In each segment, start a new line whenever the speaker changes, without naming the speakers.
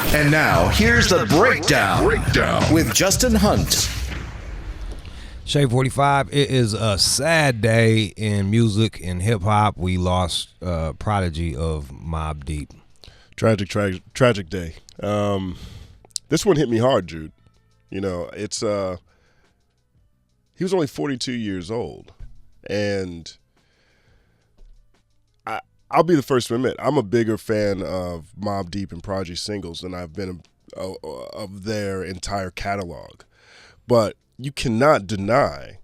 And now, here's the breakdown with Justin Hunte.
Shade 45, it is a sad day in music and hip-hop. We lost Prodigy of Mobb Deep.
Tragic day. This one hit me hard, Jude. You know, it's he was only 42 years old, and I'll be the first to admit I'm a bigger fan of Mobb Deep and Prodigy singles than I've been of their entire catalog. But you cannot deny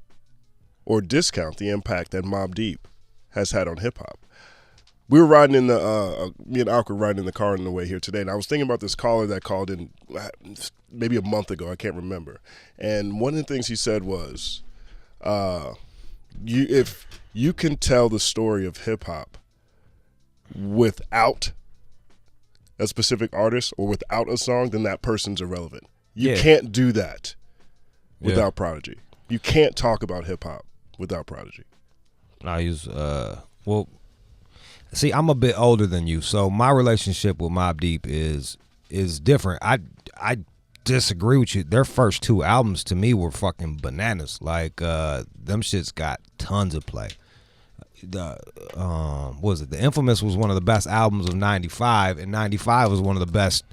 or discount the impact that Mobb Deep has had on hip hop. We were riding in the me and Alk were riding in the car on the way here today, and I was thinking about this caller that called in maybe a month ago. I can't remember. And one of the things he said was, if you can tell the story of hip hop without a specific artist or without a song, then that person's irrelevant. You can't do that without Prodigy. You can't talk about hip hop without Prodigy.
I use well, see, I'm a bit older than you, so my relationship with Mobb Deep is different. I disagree with you. Their first two albums to me were fucking bananas. Like them shits got tons of play. What was it? The Infamous was one of the best albums of '95, and '95 was one of the best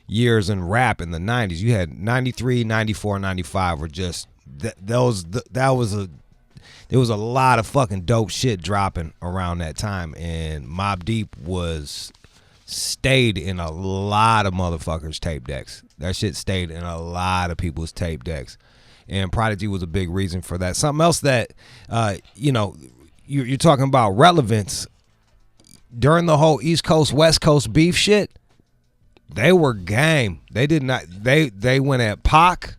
years in rap in the '90s. You had '93, '94, '95 were just there was a lot of fucking dope shit dropping around that time, and Mobb Deep stayed in a lot of motherfuckers' tape decks. That shit stayed in a lot of people's tape decks, and Prodigy was a big reason for that. Something else that you're talking about relevance during the whole East Coast West Coast beef shit. They were game. They did not. They went at Pac.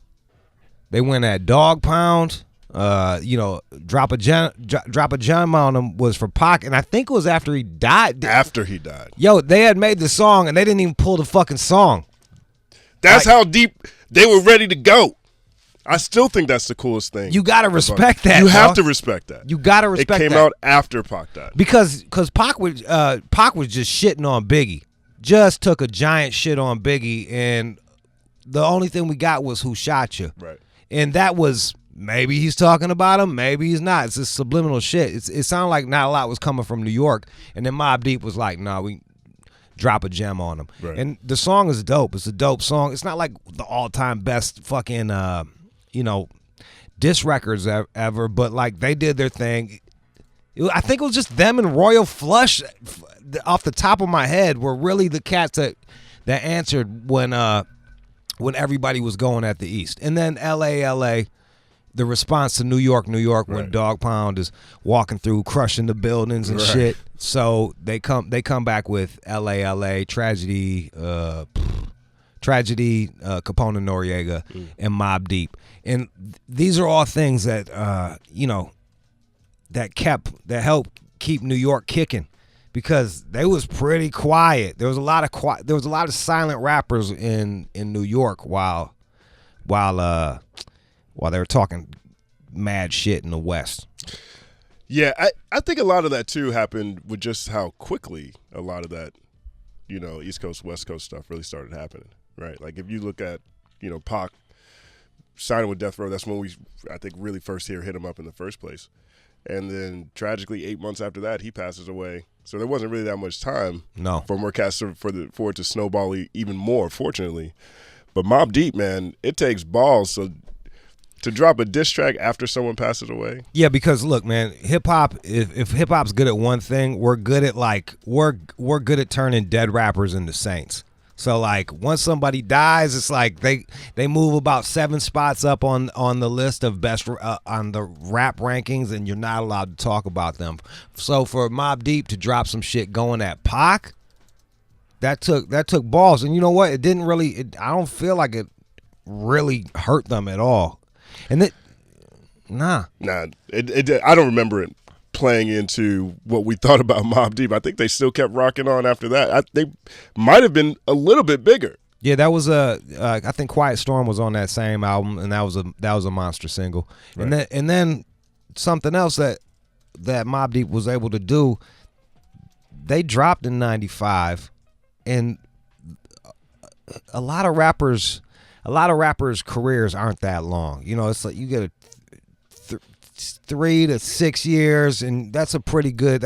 They went at Dog Pound. Drop a gem on him was for Pac, and I think it was after he died.
After he died.
Yo, they had made the song, and they didn't even pull the fucking song.
That's how deep they were ready to go. I still think that's the coolest thing.
You gotta respect that.
You have to respect that.
You gotta respect that.
It came out after Pac died.
Because Pac was just shitting on Biggie. Just took a giant shit on Biggie, and the only thing we got was "Who Shot You?"
Right.
And that was, maybe he's talking about him, maybe he's not. It's just subliminal shit. It sounded like not a lot was coming from New York, and then Mobb Deep was like, "Nah, we drop a gem on him."
Right.
And the song is dope. It's a dope song. It's not like the all-time best fucking diss records ever, but like they did their thing. I think it was just them and Royal Flush, off the top of my head, were really the cats that answered when everybody was going at the East. And then LA, the response to New York,
right.
when Dog Pound is walking through, crushing the buildings and shit. So they come back with LA, Tragedy, Capone and Noriega, and Mobb Deep. And these are all things that that helped keep New York kicking, because they was pretty quiet. There was a lot of silent rappers in New York while they were talking mad shit in the West.
Yeah, I think a lot of that too happened with just how quickly a lot of that, East Coast, West Coast stuff really started happening, right? Like if you look at, Pac signing with Death Row, that's when we, I think, really first hit him up in the first place. And then tragically 8 months after that, he passes away. So there wasn't really that much time for Murcaster for it to snowball even more, fortunately. But Mobb Deep, man, it takes balls. So to drop a diss track after someone passes away.
Yeah, because look, man, hip hop. If hip hop's good at one thing, we're good at we're good at turning dead rappers into saints. So like once somebody dies, it's like they move about 7 spots up on the list of best on the rap rankings, and you're not allowed to talk about them. So for Mobb Deep to drop some shit going at Pac, that took balls. And you know what? It didn't really. I don't feel like it really hurt them at all. And it, nah.
I don't remember it playing into what we thought about Mobb Deep. I think they still kept rocking on after that. They might have been a little bit bigger.
Yeah, that was I think Quiet Storm was on that same album, and that was a monster single. Right. And then something else that Mobb Deep was able to do, they dropped in '95, and a lot of rappers' careers aren't that long. You know, it's like you get a 3 to 6 years, and that's a pretty good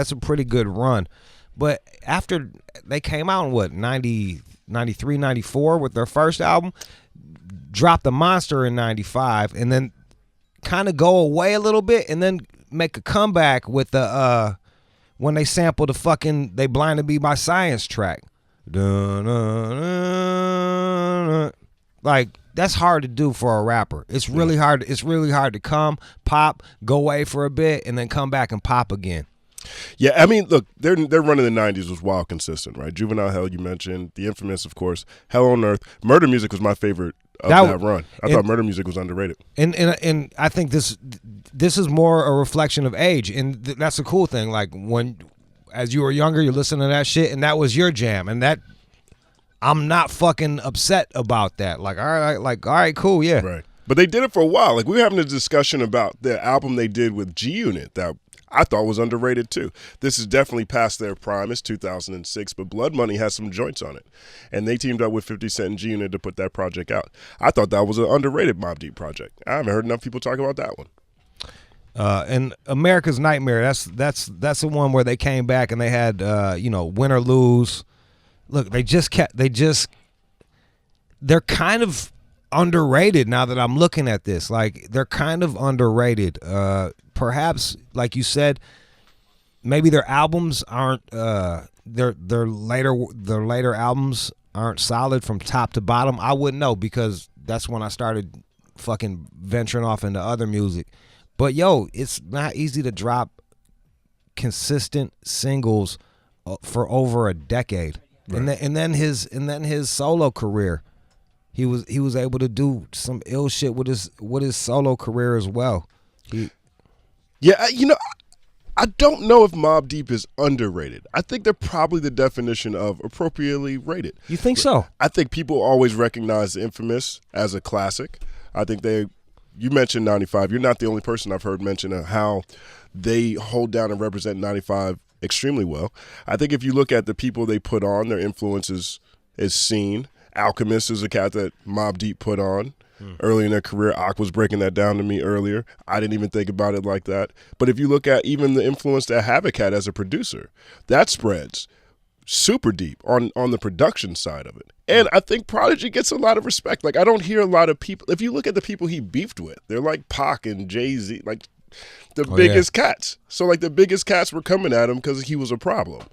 run. But after they came out in what 93, 94 with their first album, dropped the Monster in 95, and then kind of go away a little bit, and then make a comeback with the when they sampled the fucking "They Blinded Me by Science" track. Like, that's hard to do for a rapper. It's really hard. It's really hard to come, pop, go away for a bit, and then come back and pop again.
Yeah, I mean, look, their run in the 90s was wild consistent, right? Juvenile Hell, you mentioned. The Infamous, of course. Hell on Earth. Murder Music was my favorite of that run. I thought Murder Music was underrated.
And I think this is more a reflection of age, and that's the cool thing. Like, when, as you were younger, you're listening to that shit, and that was your jam, and that, I'm not fucking upset about that. Like, all right, cool, yeah.
Right. But they did it for a while. Like, we were having a discussion about the album they did with G-Unit that I thought was underrated too. This is definitely past their prime. It's 2006, but Blood Money has some joints on it. And they teamed up with 50 Cent and G-Unit to put that project out. I thought that was an underrated Mobb Deep project. I haven't heard enough people talk about that one.
And America's Nightmare, that's the one where they came back and they had Win or Lose. Look, they're kind of underrated now that I'm looking at this. Like, they're kind of underrated. Perhaps, like you said, maybe their albums aren't their later albums aren't solid from top to bottom. I wouldn't know, because that's when I started fucking venturing off into other music. But yo, it's not easy to drop consistent singles for over a decade. Right. And then his solo career, he was able to do some ill shit with his solo career as well.
Yeah, I don't know if Mobb Deep is underrated. I think they're probably the definition of appropriately rated.
You think so?
I think people always recognize The Infamous as a classic. I think you mentioned 95. You're not the only person I've heard mention how they hold down and represent 95 extremely well. I think if you look at the people they put on, their influences is seen. Alchemist is a cat that Mobb Deep put on early in their career. Ak was breaking that down to me earlier. I didn't even think about it like that. But if you look at even the influence that Havoc had as a producer, that spreads super deep on the production side of it. And I think Prodigy gets a lot of respect. Like, I don't hear a lot of people. If you look at the people he beefed with, they're like Pac and Jay-Z, like the biggest cats. So, like, the biggest cats were coming at him because he was a problem.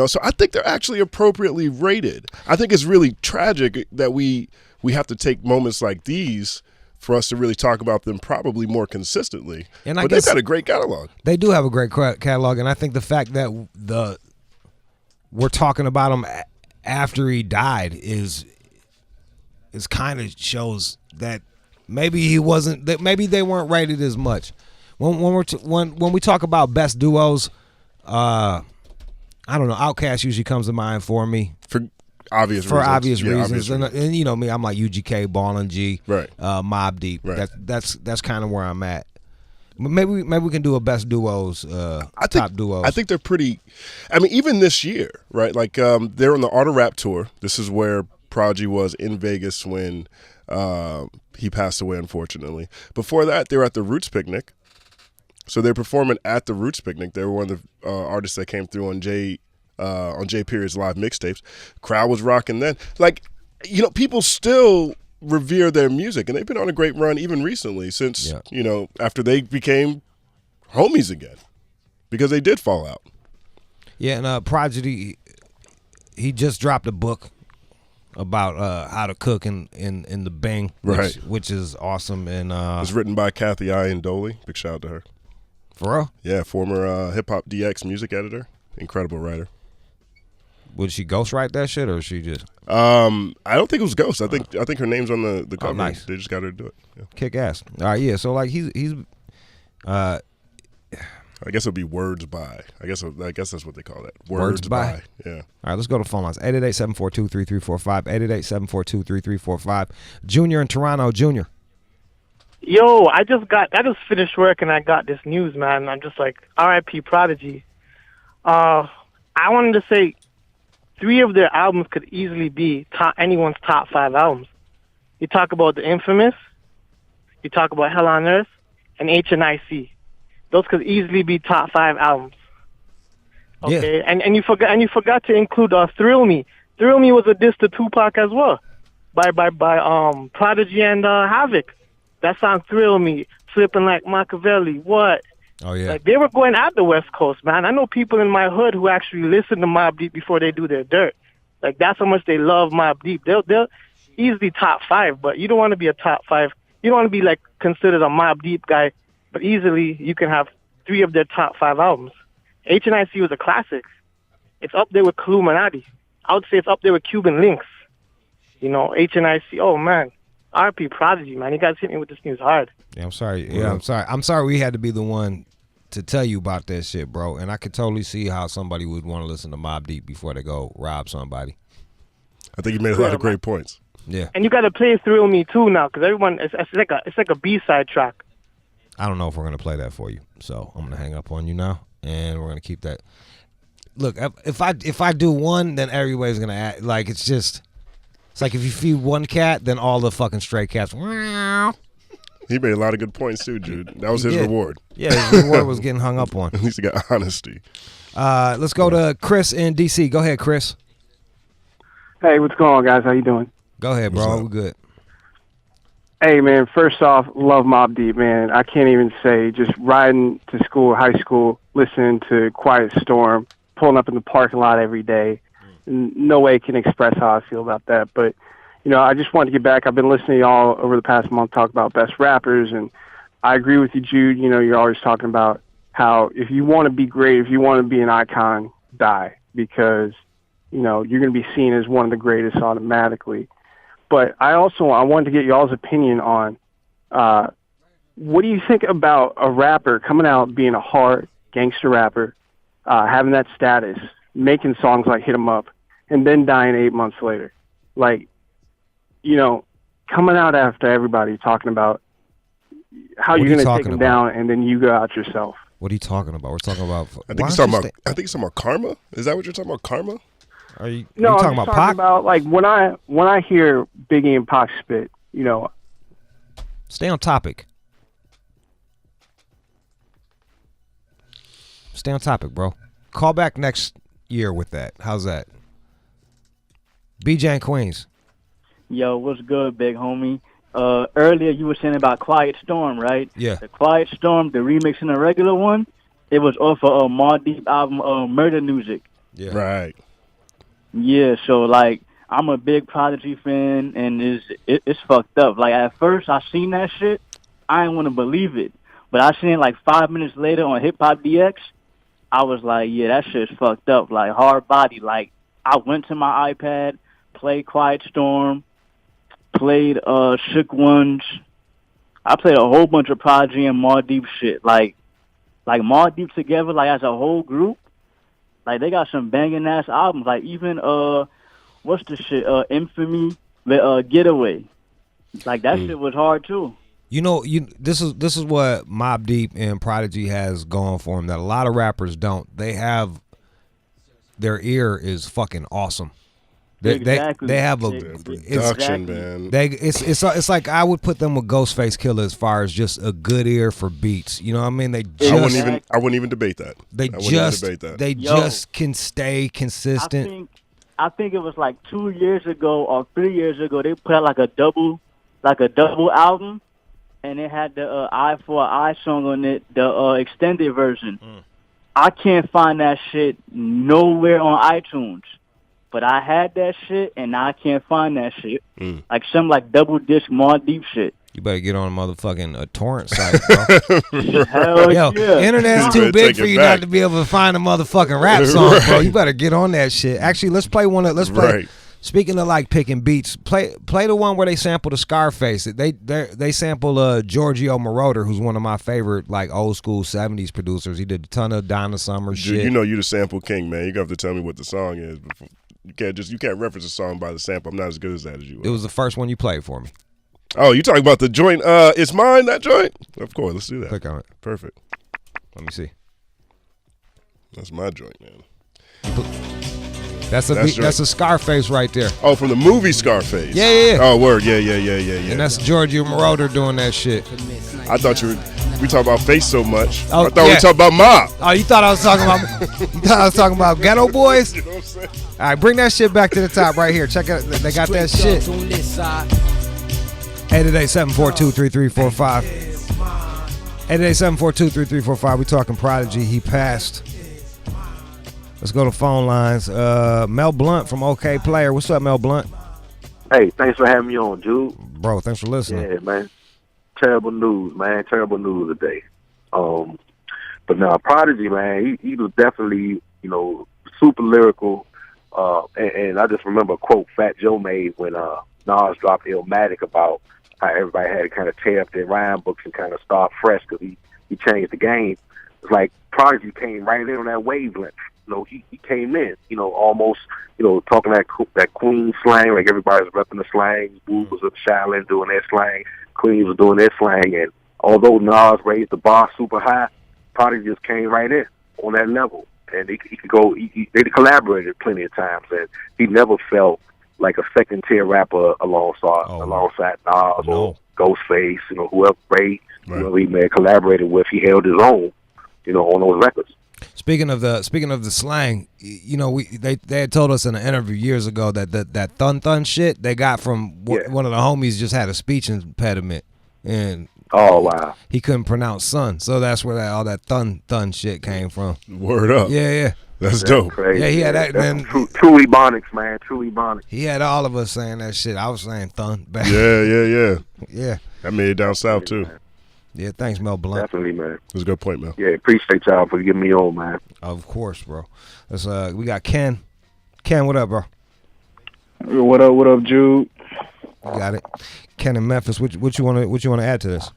So I think they're actually appropriately rated. I think it's really tragic that we have to take moments like these for us to really talk about them probably more consistently. And but they've got a great catalog.
They do have a great catalog, and I think the fact that we're talking about him after he died is kind of shows that maybe he wasn't. That maybe they weren't rated as much. When we talk about best duos, I don't know. Outkast usually comes to mind for me
for obvious reasons.
And you know me, I'm like UGK, Ball and G,
right?
Mobb Deep.
Right.
That's kind of where I'm at. Maybe we can do a best duos, top duos.
I think they're pretty. I mean, even this year, right? Like they're on the Auto Rap tour. This is where Prodigy was in Vegas when he passed away, unfortunately. Before that, they were at the Roots Picnic. So they're performing at the Roots Picnic. They were one of the artists that came through on J Period's live mixtapes. Crowd was rocking then. Like, people still revere their music, and they've been on a great run even recently since, after they became homies again, because they did fall out.
Yeah, and Prodigy, he just dropped a book about how to cook in the Bang, which is awesome. And
it was written by Kathy Ian-Doley. Big shout out to her.
For real?
Yeah, former HipHopDX music editor. Incredible writer.
Would she ghostwrite that shit, or she just?
I don't think it was Ghost. I think her name's on the cover.
Oh, nice.
They just got her to do it. Yeah.
Kick ass. All right, yeah. So like he's
I guess it'll be Words By. I guess that's what they call that. Words By. Yeah.
All right, let's go to phone lines. 888-742-3345. 888-742-3345. Junior in Toronto. Junior.
Yo, I just finished work and I got this news, man. I'm just like, R.I.P. Prodigy. I wanted to say, 3 of their albums could easily be anyone's top 5 albums. You talk about The Infamous, you talk about Hell on Earth, and HNIC. Those could easily be top 5 albums. Okay, yeah. and you forgot to include Thrill Me. Thrill Me was a diss to Tupac as well, by Prodigy and Havoc. That song Thrill Me, Flipping Like Machiavelli. What?
Oh yeah.
Like, they were going at the West Coast, man. I know people in my hood who actually listen to Mobb Deep before they do their dirt. Like, that's how much they love Mobb Deep. They'll easily top 5, but you don't want to be a top 5. You don't want to be like considered a Mobb Deep guy, but easily you can have 3 of their top 5 albums. HNIC was a classic. It's up there with Illuminati. I would say it's up there with Cuban Links. You know, HNIC. Oh man, RP Prodigy, man. You guys hit me with this news hard.
Yeah, I'm sorry. Yeah, I'm sorry. I'm sorry we had to be the one to tell you about that shit, bro. And I could totally see how somebody would want to listen to Mobb Deep before they go rob somebody.
I think you made a lot of great points.
Yeah.
And you got to play Thrill Me too now, because everyone it's like a B-side track.
I don't know if we're gonna play that for you, so I'm gonna hang up on you now, and we're gonna keep that. Look, if I do one, then everybody's gonna act like it's like if you feed one cat, then all the fucking stray cats.
He made a lot of good points too, Jude. That was his reward.
Yeah, his reward was getting hung up on.
At least he got honesty.
Let's go to Chris in DC. Go ahead, Chris.
Hey, what's going on, guys? How you doing?
Go ahead, bro. We're good.
Hey, man, first off, love Mobb Deep, man. I can't even say, just riding to school, high school, listening to Quiet Storm, pulling up in the parking lot every day. No way can express how I feel about that. But, you know, I just wanted to get back. I've been listening to y'all over the past month talk about best rappers, and I agree with you, Jude. You know, you're always talking about how if you want to be great, if you want to be an icon, die, because, you know, you're going to be seen as one of the greatest automatically. But I wanted to get y'all's opinion on what do you think about a rapper coming out being a hard gangster rapper, having that status, making songs like Hit 'Em Up, and then dying 8 months later? Like, you know, coming out after everybody talking about how you're going to take him down, and then you go out yourself.
What are you talking about? We're talking about.
I think he's talking about karma. Is that what you're talking about? Karma?
Are you
no,
talking
I'm
about Pac?
About, like, when I hear Biggie and Pac spit, you know.
Stay on topic. Stay on topic, bro. Call back next year with that. How's that? BJ in Queens.
Yo, what's good, big homie? Earlier you were saying about Quiet Storm, right?
Yeah.
The Quiet Storm, the remix and the regular one, it was off of Mobb Deep album Murder Music.
Yeah.
Right.
Yeah, so like I'm a big Prodigy fan, and it's fucked up. Like at first I seen that shit, I didn't want to believe it, but I seen it like 5 minutes later on HipHopDX. I was like, yeah, that shit's fucked up. Like hard body. Like I went to my iPad, played Quiet Storm, played Shook Ones. I played a whole bunch of Prodigy and Mobb Deep shit. Like Mobb Deep together, like as a whole group. Like, they got some banging-ass albums. Like, even, what's the shit? Infamy, the Getaway. Like, that shit was hard, too.
You know, this is what Mobb Deep and Prodigy has going for them that a lot of rappers don't. They have, their ear is fucking awesome.
Exactly.
They have a
production, man.
It's like I would put them with Ghostface Killer as far as just a good ear for beats. You know what I mean?
I wouldn't even debate that. They
just can stay consistent.
I think it was like 2 years ago or 3 years ago they put out like a double album, and it had the Eye for an Eye song on it, the extended version. I can't find that shit nowhere on iTunes. But I had that shit, and now I can't find that shit. Like some double disc Mobb Deep shit.
You better get on a motherfucking torrent site, bro.
Hell
Yo,
yeah.
Internet's too big for you not to be able to find a motherfucking rap song, bro. You better get on that shit. Actually, let's play one. Right. Speaking of like picking beats, play the one where they sample the Scarface. They sample Giorgio Moroder, who's one of my favorite like old school '70s producers. He did a ton of Donna Summer shit.
You know you the sample king, man. You got to tell me what the song is before. You can't reference a song by the sample. I'm not as good as that as you are.
It was the first one you played for me.
Oh, you talking about the joint? It's mine, that joint? Of course, let's do that.
Click on it.
Perfect.
Let me see.
That's my joint, man.
That's a Scarface right there.
Oh, from the movie Scarface.
Yeah.
Oh, word. Yeah.
And that's Giorgio Moroder doing that shit.
I thought we talk about Face so much.
Oh,
I thought we talked about Mob.
Oh, you thought I was talking about Ghetto Boys?
You know what I'm saying?
All right, bring that shit back to the top right here. Check it. They got that shit. 888-742-3345. 888-742-3345. We talking Prodigy. He passed. Let's go to phone lines. Mel Blunt from OK Player. What's up, Mel Blunt?
Hey, thanks for having me on, Jude.
Bro, thanks for listening.
Yeah, man. Terrible news, man. Terrible news today. But now Prodigy, man, he was definitely, super lyrical. And I just remember a quote Fat Joe made when Nas dropped Illmatic about how everybody had to kind of tear up their rhyme books and kind of start fresh because he changed the game. It's like Prodigy came right in on that wavelength. He came in, almost, talking that Queen slang, like everybody's repping the slang. Wu was up Shaolin doing their slang. Queen was doing their slang. And although Nas raised the bar super high, Prodigy just came right in on that level. And they collaborated plenty of times. And he never felt like a second-tier rapper alongside Nas or Ghostface, whoever Ray, whoever he may have collaborated with. He held his own, on those records.
Speaking of the slang, they had told us in an interview years ago that thun shit they got from one of the homies just had a speech impediment and he couldn't pronounce son, so that's where all that thun shit came from.
Word up.
Yeah.
That's dope.
Crazy.
Yeah, he had that, man.
True ebonics, man. True ebonics.
He had all of us saying that shit. I was saying thun back.
Yeah.
Yeah.
I made it down south too.
Yeah, thanks, Mel Blunt.
Definitely, man.
That's a good point, Mel.
Yeah, appreciate y'all for getting me on, man.
Of course, bro. Let's we got Ken. Ken, what up, bro?
What up, Jude?
Got it. Ken in Memphis. What you want to add to this?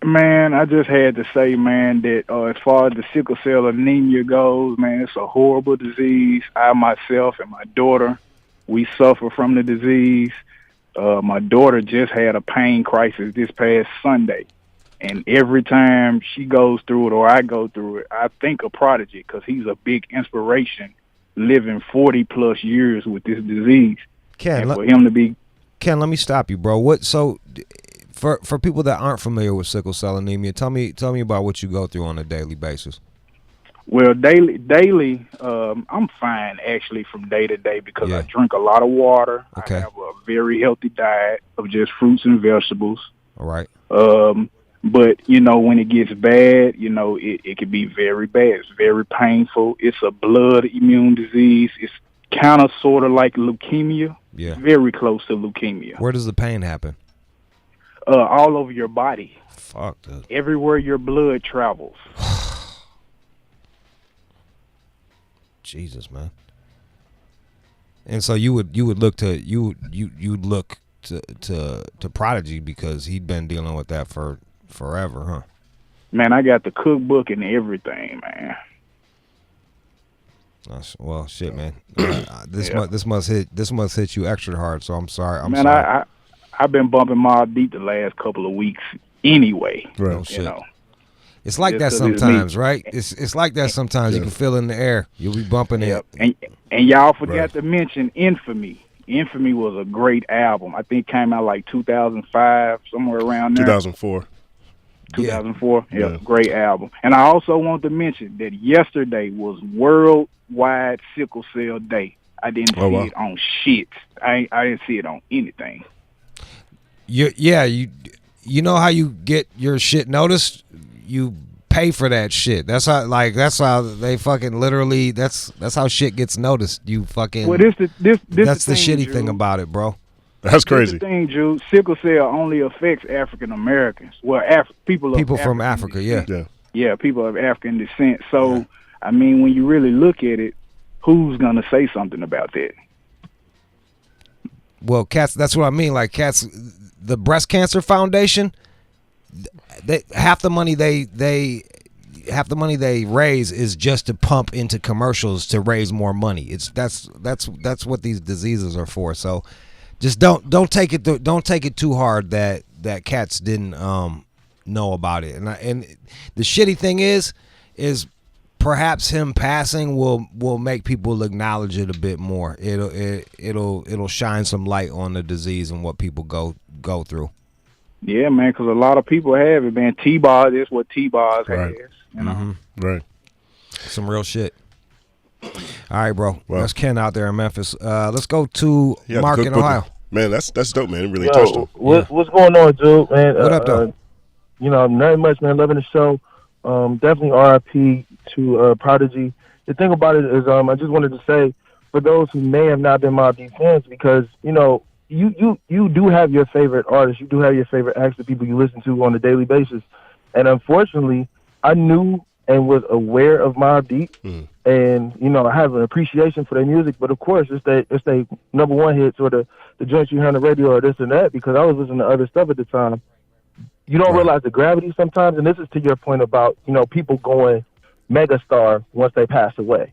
Man, I just had to say, man, that as far as the sickle cell anemia goes, man, it's a horrible disease. I myself and my daughter, we suffer from the disease. My daughter just had a pain crisis this past Sunday. And every time she goes through it or I go through it, I think of Prodigy because he's a big inspiration living 40-plus years with this disease.
Ken,
for him to be...
Ken, let me stop you, bro. For people that aren't familiar with sickle cell anemia, tell me about what you go through on a daily basis.
Well, daily, I'm fine actually from day to day because I drink a lot of water.
Okay.
I have a very healthy diet of just fruits and vegetables.
All right.
But, when it gets bad, it can be very bad. It's very painful. It's a blood immune disease. It's kind of sort of like leukemia.
Yeah.
Very close to leukemia.
Where does the pain happen?
All over your body.
Fuck, dude.
Everywhere your blood travels.
Jesus, man. And so you would look to Prodigy because he'd been dealing with that for forever, huh?
Man, I got the cookbook and everything, man.
Well, shit, man. This must hit you extra hard. So I'm sorry.
I've been bumping Mobb Deep the last couple of weeks anyway.
Right. Shit. It's like that sometimes, right? It's like that sometimes. You can feel it in the air. You'll be bumping it.
And y'all forgot to mention Infamy. Infamy was a great album. I think it came out like 2005, somewhere around there.
2004.
2004? Yeah, great album. And I also want to mention that yesterday was Worldwide Sickle Cell Day. I didn't see it on shit. I didn't see it on anything.
You know how you get your shit noticed? You pay for that shit. That's how they fucking literally. That's how shit gets noticed. You fucking.
Well, that's
the shitty thing about it, bro.
That's crazy.
That's the thing, Jude. Sickle cell only affects African Americans. Well, people
from Africa,
yeah, people of African descent. So, I mean, when you really look at it, who's gonna say something about that?
Well, cats. That's what I mean. Like cats, the Breast Cancer Foundation. Half the money they raise is just to pump into commercials to raise more money. That's what these diseases are for. So just don't take it too hard that cats didn't know about it. And the shitty thing is perhaps him passing will make people acknowledge it a bit more. It'll shine some light on the disease and what people go through.
Yeah, man, because a lot of people have it, man. T-Boz is what T-Boz has. You know?
Mm-hmm.
Right.
Some real shit. All right, bro. Well, that's Ken out there in Memphis. Let's go to Mark in Ohio.
Man, that's dope, man. It really touched him.
What's going on, Jude, man?
What up, though?
Very much, man. Loving the show. Definitely RIP to Prodigy. The thing about it is, I just wanted to say, for those who may have not been Mobb Deep fans, because, you do have your favorite artists, you do have your favorite acts, the people you listen to on a daily basis. And unfortunately, I knew and was aware of Mobb Deep, and I have an appreciation for their music. But of course, it's they number one hits or the joints you hear on the radio or this and that, because I was listening to other stuff at the time. You don't realize the gravity sometimes, and this is to your point about people going megastar once they pass away.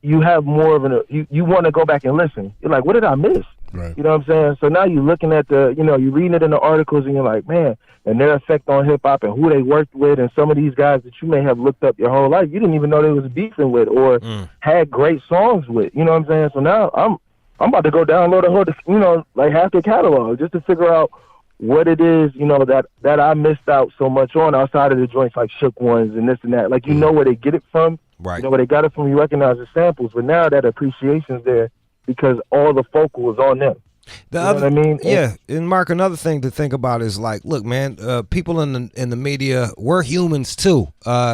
You have more of you want to go back and listen. You're like, what did I miss?
Right.
You know what I'm saying? So now you're looking at you're reading it in the articles, and you're like, man, and their effect on hip hop and who they worked with, and some of these guys that you may have looked up your whole life, you didn't even know they was beefing with or had great songs with. You know what I'm saying? So now I'm about to go download a whole, like half the catalog just to figure out what it is, that I missed out so much on outside of the joints like Shook Ones and this and that. Like, where they get it from.
Right.
Where they got it from, you recognize the samples. But now that appreciation's there because all the focal is on them. What I mean?
Yeah, and Mark, another thing to think about is like, look, man, people in the media, we're humans too.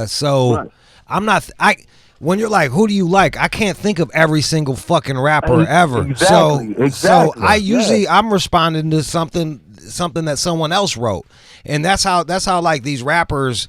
So right. When you're like, who do you like? I can't think of every single fucking rapper ever.
Exactly.
So I usually I'm responding to something that someone else wrote, and that's how like these rappers,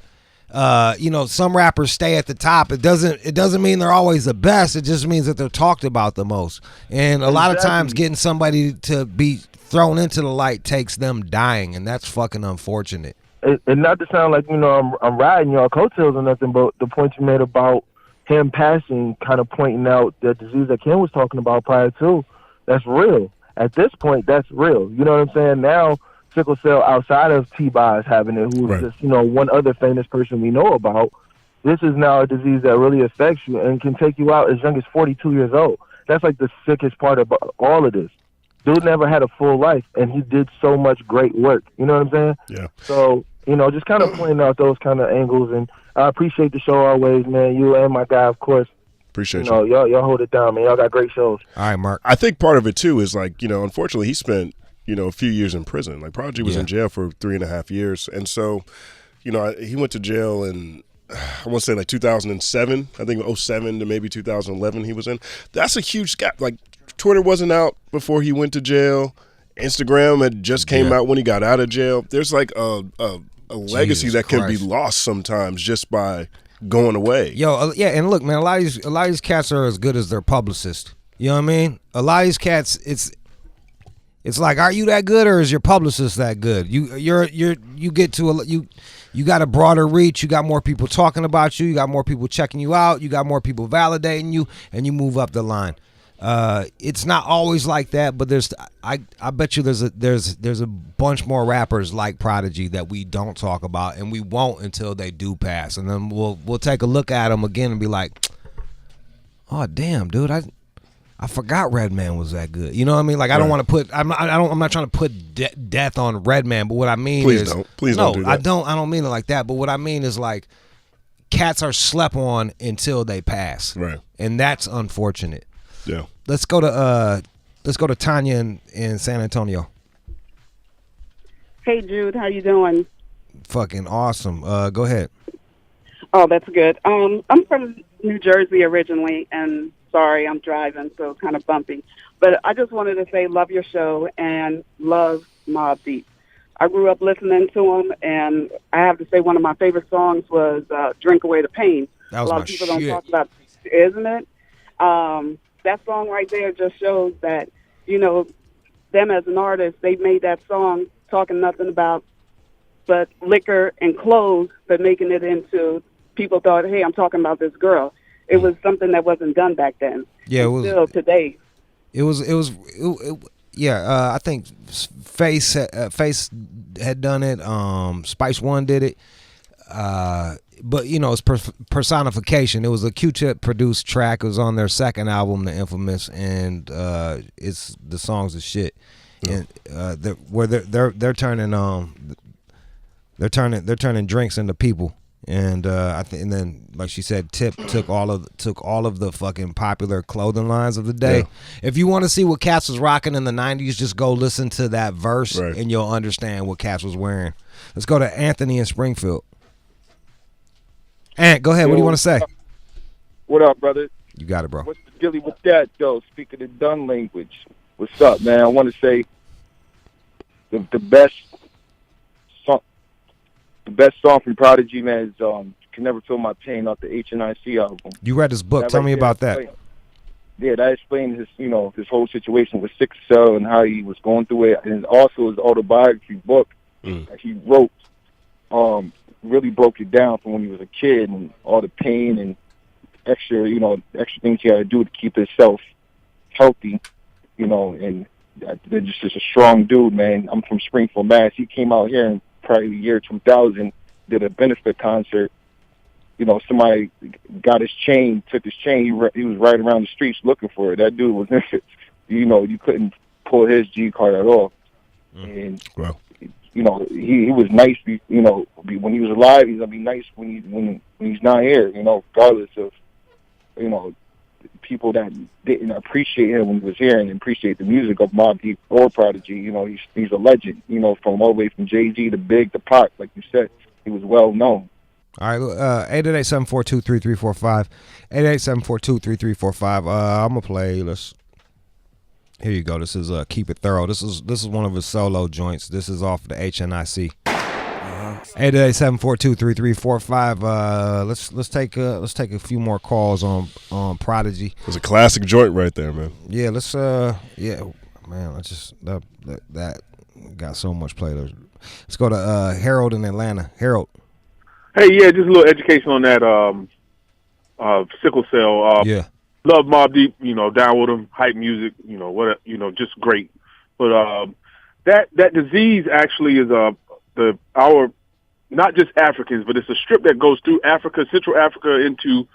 some rappers stay at the top. It doesn't mean they're always the best. It just means that they're talked about the most. And a lot of times getting somebody to be thrown into the light takes them dying, and that's fucking unfortunate.
And not to sound like I'm riding y'all coattails or nothing, but the point you made about him passing, kind of pointing out the disease that Ken was talking about prior to, that's real. At this point, that's real. You know what I'm saying? Now, sickle cell, outside of T-Boz having it, who's just, one other famous person we know about, this is now a disease that really affects you and can take you out as young as 42 years old. That's like the sickest part about all of this. Dude never had a full life, and he did so much great work. You know what I'm saying? Yeah. So, just kind of pointing out those kind of angles, and I appreciate the show always, man. You and my guy, of course.
Appreciate you.
Y'all hold it down, man. Y'all got great shows.
All right, Mark.
I think part of it too is like, unfortunately he spent, a few years in prison. Like Prodigy was in jail for 3.5 years. And so, he went to jail in, I want to say like 2007. I think 07 to maybe 2011 he was in. That's a huge gap. Like Twitter wasn't out before he went to jail. Instagram had just came out when he got out of jail. There's like a legacy that can be lost sometimes just by going away.
And look, man, a lot of these cats are as good as their publicist. You know what I mean? A lot of these cats, it's like, are you that good or is your publicist that good? You get to you got a broader reach. You got more people talking about you. You got more people checking you out. You got more people validating you, and you move up the line. It's not always like that, but I bet you there's a bunch more rappers like Prodigy that we don't talk about, and we won't until they do pass, and then we'll take a look at them again and be like, oh damn, dude, I forgot Redman was that good. You know what I mean? Like I don't want to put I'm not trying to put death on Redman, but what I mean
Please
is
don't do that.
I don't mean it like that, but what I mean is like cats are slept on until they pass,
right?
And that's unfortunate.
Yeah.
Let's go to Tanya in San Antonio.
Hey Jude, how you doing?
Fucking awesome. Go ahead.
Oh, that's good. I'm from New Jersey originally, and sorry, I'm driving, so kind of bumpy. But I just wanted to say love your show and love Mobb Deep. I grew up listening to him, and I have to say one of my favorite songs was Drink Away the Pain.
That was
a lot of people don't talk about it, isn't it? That song right there just shows that, them as an artist, they made that song talking nothing about but liquor and clothes, but making it into, people thought, hey, I'm talking about this girl. It was something that wasn't done back then.
Yeah, it was.
Still today.
I think Face had done it. Spice One did it. but you know, it's personification. It was a Q-Tip produced track. It was on their second album, The Infamous, and it's the songs of shit. And they're turning drinks into people. And I think, and then like she said, Tip took all of the fucking popular clothing lines of the day. Yeah. If you want to see what Cass was rocking in the '90s, just go listen to that verse, and you'll understand what Cass was wearing. Let's go to Anthony in Springfield. Ant, go ahead. What do you want to say?
What up, brother?
You got it, bro.
What's the dealie with that, though? Speaking the done language. What's up, man? I want to say the best song from Prodigy, man, is Can Never Feel My Pain off the HNIC album.
You read his book. Tell me about that.
Yeah, that explains his whole situation with sickle cell and how he was going through it, and also his autobiography book that he wrote. Really broke it down from when he was a kid and all the pain and extra things he had to do to keep himself healthy, and they're just a strong dude, man. I'm from Springfield, Mass. He came out here in probably the year 2000, did a benefit concert. Somebody got his chain, took his chain. He was riding around the streets looking for it. That dude was, you couldn't pull his G card at all. And he was nice. When he was alive, he's gonna be nice when he's not here. Regardless of people that didn't appreciate him when he was here and appreciate the music of Mobb Deep or Prodigy. He's a legend. From all the way from Jay-Z to Big to Pac, like you said, he was well known.
All right, 888-742-3345. 888-742-3345. I'm gonna play. Here you go. This is Keep It Thorough. This is one of his solo joints. This is off the HNIC. 888-742-3345. Let's take a few more calls on Prodigy.
It's a classic joint right there, man.
Yeah, man. That got so much play. Let's go to Harold in Atlanta. Harold.
Hey, yeah, just a little education on that sickle cell. Love Mobb Deep, down with them, hype music, just great. But that disease actually is our not just Africans, but it's a strip that goes through Africa, Central Africa, into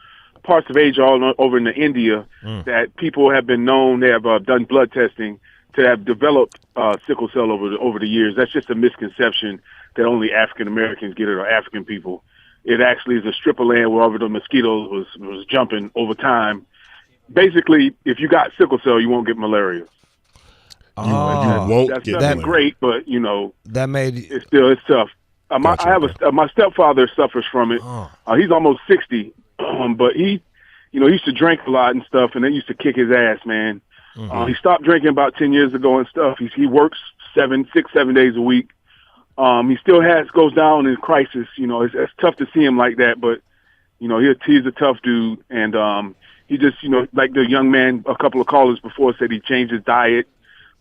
parts of Asia, all over into India, that people have been known, they have done blood testing to have developed sickle cell over the years. That's just a misconception that only African Americans get it or African people. It actually is a strip of land where over the mosquitoes was jumping over time. Basically, if you got sickle cell, you won't get malaria.
You won't
That's
get
nothing
malaria.
Great, but
that made
it's tough. My stepfather suffers from it. He's almost 60, but he used to drink a lot and stuff, and they used to kick his ass, man. He stopped drinking about 10 years ago and stuff. He works 7 days a week. He still goes down in crisis. It's tough to see him like that, but he's a tough dude, and he just like the young man, a couple of callers before said he changed his diet,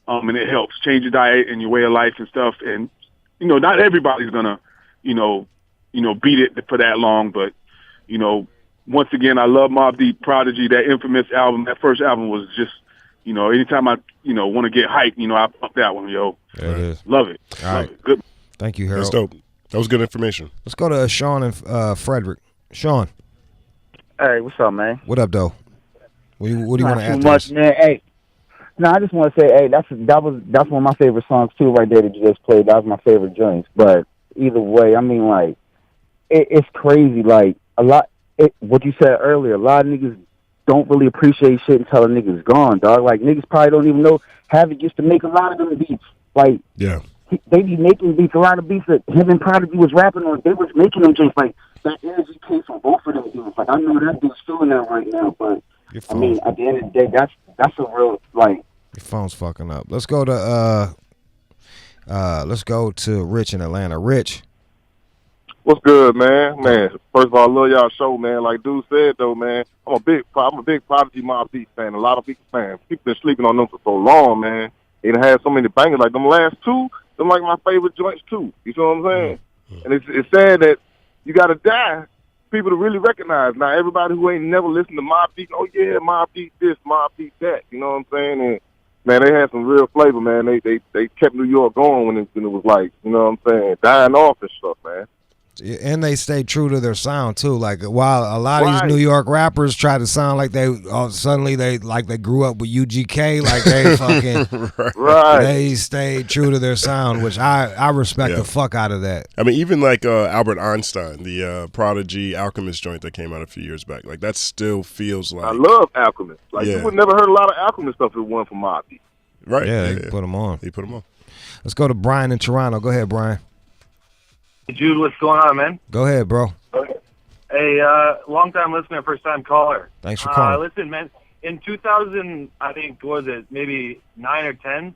and it helps change your diet and your way of life and stuff, and not everybody's gonna beat it for that long, but once again, I love Mobb Deep, Prodigy, that infamous album. That first album was just anytime I want to get hyped, I pump that one, yo.
There it is.
Love it.
All right.
It. Good.
Thank you, Harold.
That's dope. That was good information.
Let's go to Sean and Frederick. Sean.
Hey, what's up, man?
What up, though? What do you want to add to
much,
this?
man. Hey, I just want to say, hey, that's one of my favorite songs too, right there that you just played. That was my favorite joints. But either way, I mean, like, it's crazy. Like what you said earlier, a lot of niggas don't really appreciate shit until a nigga's gone, dog. Like niggas probably don't even know Havoc used to make a lot of them beats. Like, they be making beats, a lot of beats that him and Prodigy was rapping on. They was making them just like that energy came from both of them dudes. Like I know that dude's feeling that right now, but I mean, at the end of the day, that's a real like.
Your phone's fucking up. Let's go to Rich in Atlanta. Rich.
What's good, man? Man, first of all, I love y'all show, man. Like dude said, though, man, I'm a big Prodigy Mobb Deep fan. A lot of people fans. People been sleeping on them for so long, man. They done had so many bangers. Like them last two, them like my favorite joints too. You know what I'm saying? And it's sad that you got to die people to really recognize. Now everybody who ain't never listened to Mobb Deep, oh yeah, Mobb Deep this, Mobb Deep that. You know what I'm saying? And man, they had some real flavor, man. They kept New York going when it was like, you know what I'm saying, dying off and stuff, man.
And they stay true to their sound too. Like while a lot of these New York rappers try to sound like suddenly they grew up with UGK, like they fucking they stayed true to their sound, which I respect the fuck out of that.
I mean, even like Albert Einstein, the Prodigy Alchemist joint that came out a few years back, like that still feels like
I love Alchemist. Like you would never heard a lot of Alchemist stuff if it wasn't for Mobb Deep.
Right?
Yeah, they put them on.
He put them on.
Let's go to Brian in Toronto. Go ahead, Brian.
Hey, Jude, what's going on, man?
Go ahead, bro.
Hey, long-time listener, first-time caller.
Thanks for calling.
Listen, man, in 2000, I think, what was it, maybe 9 or 10,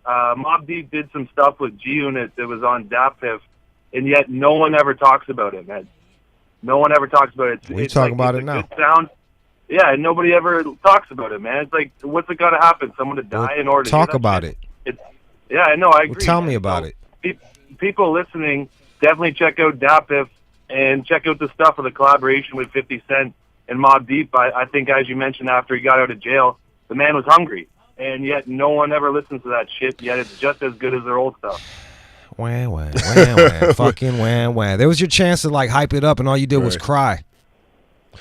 Mobb Deep did some stuff with G-Unit that was on DAPIF, and yet no one ever talks about it, man. No one ever talks about it.
We talking about it now.
Good sound. Yeah, and nobody ever talks about it, man. It's like, what's it got to happen? Someone to die in order to
talk about it.
Yeah, I know, I agree.
Well, tell me about it.
People listening, definitely check out DAPIF and check out the stuff of the collaboration with 50 Cent and Mobb Deep. I think, as you mentioned, after he got out of jail, the man was hungry, and yet no one ever listens to that shit, yet it's just as good as their old stuff.
Wah, wah, wah, wah. Fucking wah, wah. There was your chance to, like, hype it up, and all you did was cry.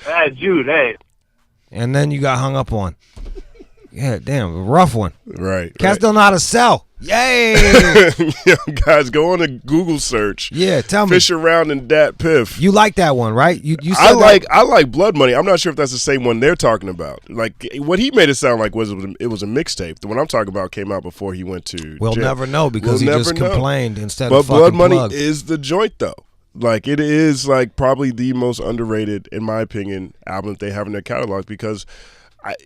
Hey, Jude, hey.
And then you got hung up on. Yeah, damn, a rough one.
Right.
Cats don't know how to sell. Yay!
Yo, guys, go on a Google search.
Yeah, tell me.
Fish around in Dat Piff.
You like that one, right? You said
I like Blood Money. I'm not sure if that's the same one they're talking about. Like what he made it sound like was it was a mixtape. The one I'm talking about came out before he went to
We'll
jail.
never know because he just complained instead
but
of fucking
Blood Money
plugged.
is the joint though. Like it is like probably the most underrated, in my opinion, album that they have in their catalog because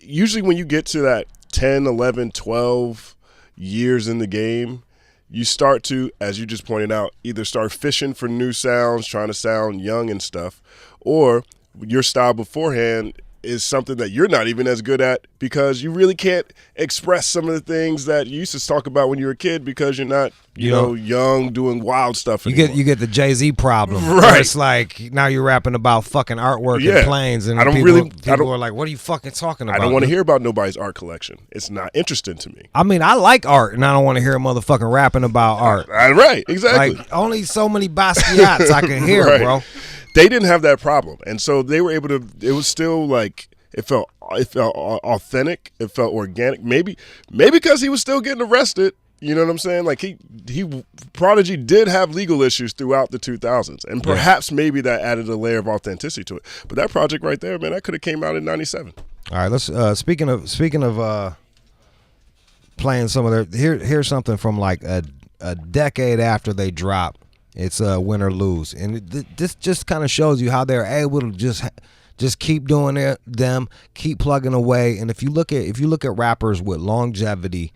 usually when you get to that 10, 11, 12 years in the game, you start to, as you just pointed out, either start fishing for new sounds, trying to sound young and stuff, or your style beforehand is something that you're not even as good at because you really can't express some of the things that you used to talk about when you were a kid because you're not, you know, young doing wild stuff anymore.
You get the Jay-Z problem.
Right.
It's like now you're rapping about fucking artwork and planes and people are like, what are you fucking talking about?
I don't want to hear about nobody's art collection. It's not interesting to me.
I mean, I like art and I don't want to hear a motherfucking rapping about art.
Right, exactly.
Like only so many Basquiats I can hear,
right.
bro.
They didn't have that problem, and so they were able to. It was still like it felt authentic. It felt organic. Maybe because he was still getting arrested. You know what I'm saying? Like he Prodigy did have legal issues throughout the 2000s, and perhaps maybe that added a layer of authenticity to it. But that project right there, man, that could have came out in '97.
All right, let's speaking of playing some of their here's something from like a decade after they dropped. It's win or lose, and this just kind of shows you how they're able to just keep doing them, keep plugging away. And if you look at rappers with longevity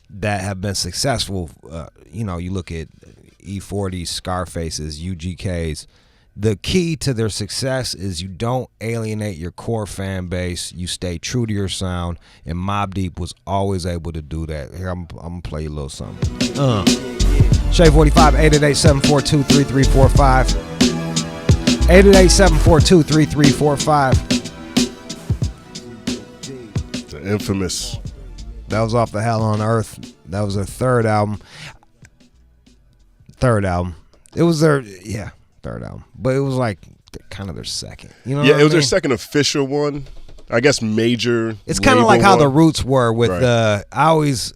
that have been successful, you look at E40s, Scarfaces, UGKs. The key to their success is you don't alienate your core fan base. You stay true to your sound, and Mobb Deep was always able to do that. Here, I'm gonna play you a little something. Shay 45 888-742-3345. 888-742-3345.
The infamous.
That was off the Hell on Earth. That was their third album. It was their third album, but it was like kind of their second. You know?
Yeah, it was their second official one. I guess major.
It's kind of like how the Roots were with
right.
I always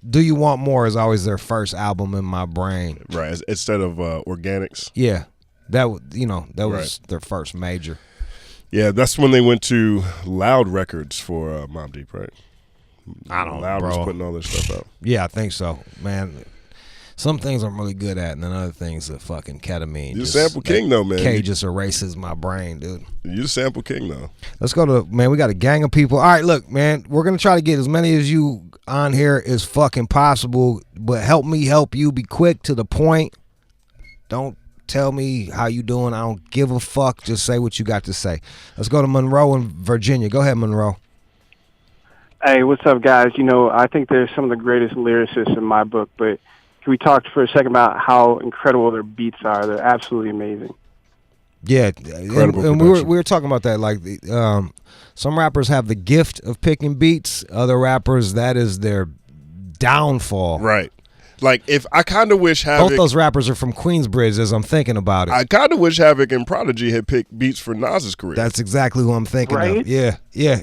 Do You Want More is always their first album in my brain.
Right, instead of Organics.
Yeah, that was their first major.
Yeah, that's when they went to Loud Records for Mobb Deep, right?
I don't know,
Loud
bro.
was putting all this stuff out.
Yeah, I think so, man. Some things I'm really good at, and then other things are fucking ketamine.
You're the sample king, though, man.
K just erases my brain, dude.
You're the sample king, though.
Let's go to, man, we got a gang of people. All right, look, man, we're going to try to get as many as you on here as fucking possible, but help me help you. Be quick, to the point. Don't tell me how you doing. I don't give a fuck. Just say what you got to say. Let's go to Monroe in Virginia. Go ahead, Monroe.
Hey, what's up, guys? I think they're some of the greatest lyricists in my book, but can we talk for a second about how incredible their beats are? They're absolutely amazing.
Yeah, and we were talking about that. Like, some rappers have the gift of picking beats. Other rappers, that is their downfall.
Right. Like, if I kind of wish Havoc.
Both those rappers are from Queensbridge as I'm thinking about it.
I kind of wish Havoc and Prodigy had picked beats for Nas's career.
That's exactly who I'm thinking
Right?
of. Yeah, yeah.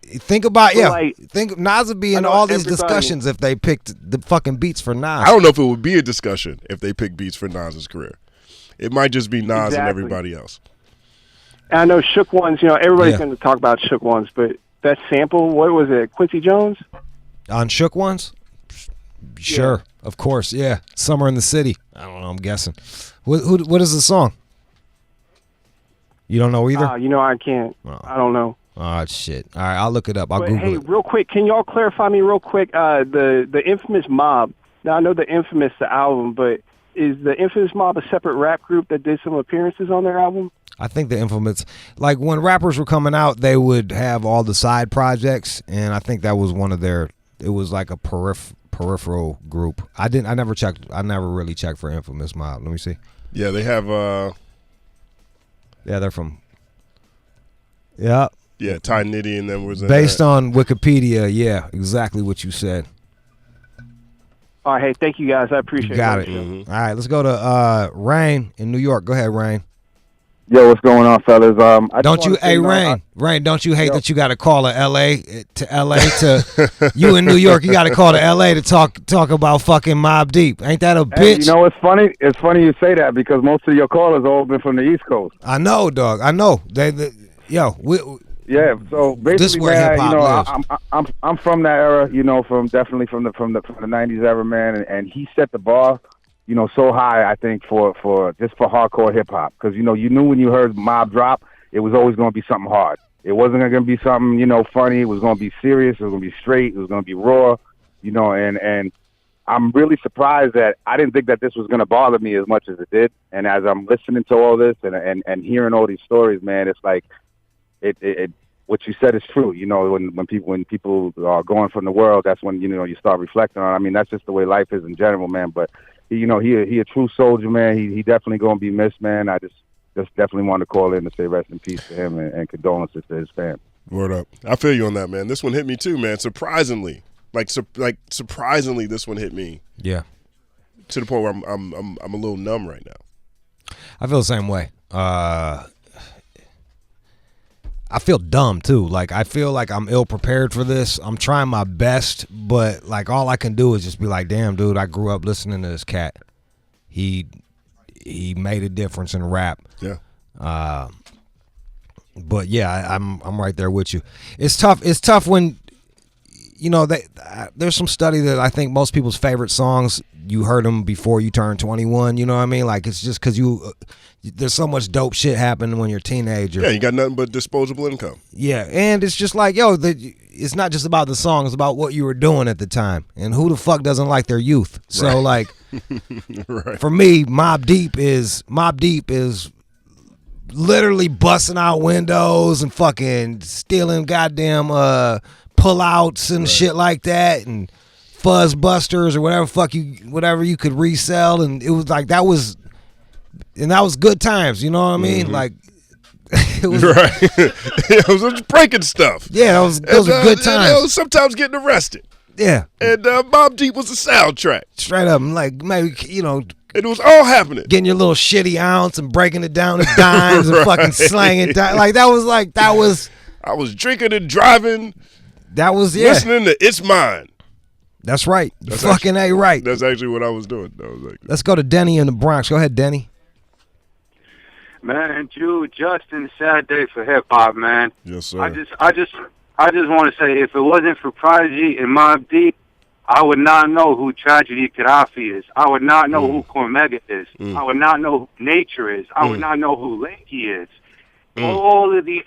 Think about think Nas would be
I
in
know
all these
everybody-
discussions if they picked the fucking beats for Nas.
I don't know if it would be a discussion if they picked beats for Nas's career. It might just be Nas and
Exactly.
everybody else.
And I know Shook Ones, everybody's
Yeah.
going to talk about Shook Ones, but that sample, what was it, Quincy Jones?
On Shook Ones? Sure, of course, yeah. Summer in the City. I don't know, I'm guessing. What is the song? You don't know either?
I can't. I don't know.
Oh, shit. All right, I'll look it up. I'll
But
Google
hey,
it.
real quick, can y'all clarify me real quick? The Infamous Mob. Now I know the Infamous the album, but is the Infamous Mob a separate rap group that did some appearances on their album?
I think the Infamous, like when rappers were coming out, they would have all the side projects, and I think that was one of their. It was like a peripheral group. I never checked. I never really checked for Infamous Mob. Let me see.
Yeah, they have.
Yeah, they're from. Yeah.
Yeah, Ty Nitty and them was in
Based
that.
on Wikipedia, yeah, exactly what you said.
All right, hey, thank you guys. I appreciate
You got
it.
it. All right, let's go to Rain in New York. Go ahead, Rain.
Yo, what's going on, fellas?
Don't you, hey Rain, don't you hate that you got to call to LA to you in New York? You got to call to LA to talk about fucking Mobb Deep. Ain't that a
Hey,
bitch?
you know, it's funny. It's funny you say that because most of your callers all been from the East Coast.
I know, dog. I know.
Yeah, so basically,
This where
man,
hip-hop
I'm from that era, from definitely from the 90s era, man, and he set the bar, so high, I think for hardcore hip hop, because you knew when you heard Mob drop, it was always going to be something hard. It wasn't going to be something funny. It was going to be serious. It was going to be straight. It was going to be raw, and I'm really surprised that I didn't think that this was going to bother me as much as it did. And as I'm listening to all this and hearing all these stories, man, it's like. It what you said is true. When people are going from the world, that's when you start reflecting on. I mean, that's just the way life is in general, man. But he a true soldier, man. He definitely gonna be missed, man. I just definitely want to call in to say rest in peace to him and condolences to his family.
Word up. I feel you on that, man. This one hit me too, man. Surprisingly, surprisingly, this one hit me.
Yeah.
To the point where I'm a little numb right now.
I feel the same way. I feel dumb too. Like I feel like I'm ill prepared for this. I'm trying my best, but like all I can do is just be like, "Damn, dude, I grew up listening to this cat. He made a difference in rap."
Yeah.
But yeah, I'm right there with you. It's tough. It's tough when there's some study that I think most people's favorite songs you heard them before you turned 21. You know what I mean? Like it's just because there's so much dope shit happening when you're a teenager.
Yeah, you got nothing but disposable income.
Yeah, and it's just like, it's not just about the song, it's about what you were doing at the time. And who the fuck doesn't like their youth? So like
Right.
for me, Mobb Deep is literally busting out windows and fucking stealing goddamn pullouts and shit like that and fuzz busters or whatever you could resell, and it was like that was good times, you know what I mean? Like it was
right. It was breaking stuff.
Yeah, those were good times.
Sometimes getting arrested.
Yeah.
And Mobb Deep was the soundtrack.
Straight up, like maybe
it was all happening.
Getting your little shitty ounce and breaking it down to dimes and fucking slanging like that was.
I was drinking and driving.
That was
listening to It's Mine.
That's right.
That's
fucking
actually,
right.
That's actually what I was doing.
Let's go to Denny in the Bronx. Go ahead, Denny.
Man, Jude, Justin, sad day for hip hop, man.
Yes, sir.
I just want to say, if it wasn't for Prodigy and Mobb Deep, I would not know who Tragedy Gaddafi is. I would not know who Cormega is. I would not know who Nature is. I would not know who Lanky is. All of these